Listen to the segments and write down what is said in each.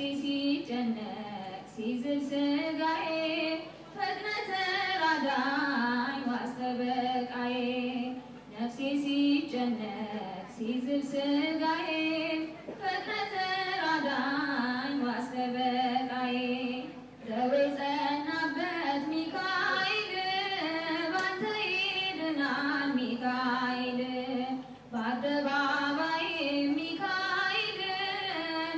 نفسي سيجنك سيزل سقاي فقنة راداي واستبق عي نفسي سيجنك سيزل سقاي فقنة راداي واستبق عي دويت النبات ميكايل بانتيدنا ميكايل بعد باباي ميكايل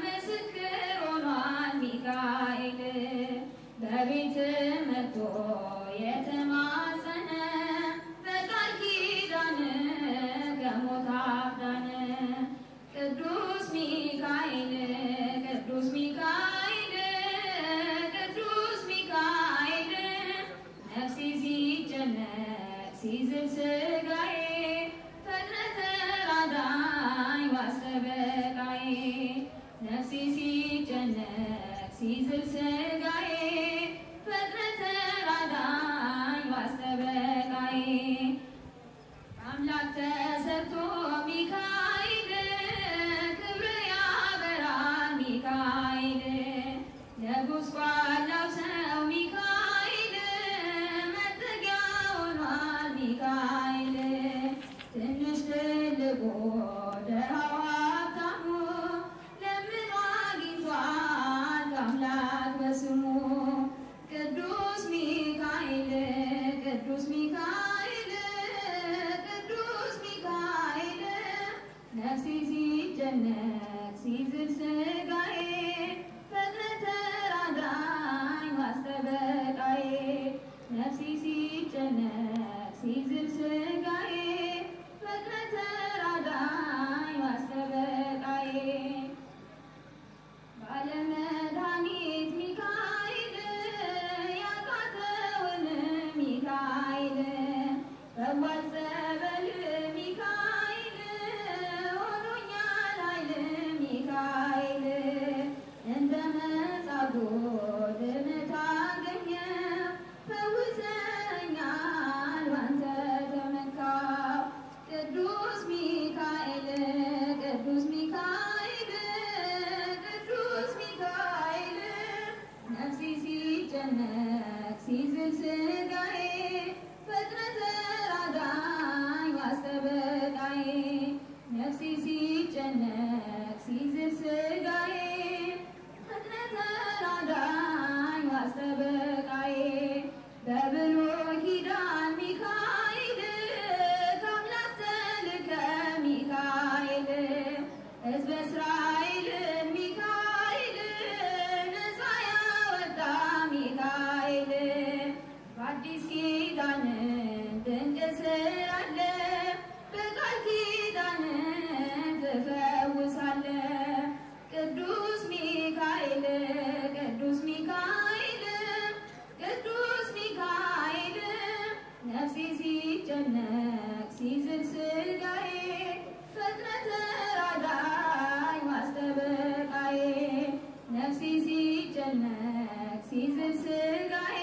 مسكرنا ميكايل ببيت متو يتماسنا بقال كيدان كموت عبدان قدوس ميكايل قدوس ميكايل قدوس ميكايل نفسي سيجنك سيزل سقاي فقنة راداي واستبقاي نفسي سيجنك سيزل سقاي فقنة راداي واستبقاي أملاك تسرتو ميكايل كبر يا بران ميكايل نبوس قالو سو ميكايل متقاون ميكايل تنش تلقو دهواتامو لمن واقيتوان أملاك بسمو قدوس ميكايل قدوس ميكايل قدوس ميكايل نفسي سيجنك سيزل سقاي فقنة راداي واستبقاي نفسي سيجنك سيزل سقاي فقنة راداي واستبقاي ባለመድኃኒት ሚካኤል ያቃተውን ሚካኤል በሟል ጸበል ሚካኤል ሆኖኛል ኃይል ሚካኤል እንደ መጻጉዕ ድነት አገኘሁ ፈውሰኛል ባንተ ተመካሁ ቅዱስ ሚካኤል ቅዱስ ሚካኤል ቅዱስ ሚካኤል ነፍሴ ሲጨነቅ ሲዝል ስጋዬ ፈጥነህ ተራዳኝ ዋስተበቃዬ ነፍሴ ሲጨነቅ ሲዝል ስጋዬ ፈጥነህ ተራዳኝ ዋስተበቃዬ በብሉይ ኪዳን ሚካኤል ከአምላክ ተልከ ሚካኤል ሕዝበ እስራኤልን ሚካኤል ነፃ ያወጣ ሚካኤል በአዲስ ኪዳን ድንቅ ስራለ በቃል ኪዳን ትፈውሳለ ቅዱስ ሚካኤል ቅዱስ ሚካኤል ቅዱስ ሚካኤል ነፍሴ ሲጨነቅ ሲዝል ስጋዬ ፈጥነህ ተራዳኝ ዋስተበቃዬ ነፍሴ ሲጨነቅ ሲዝል ስጋዬ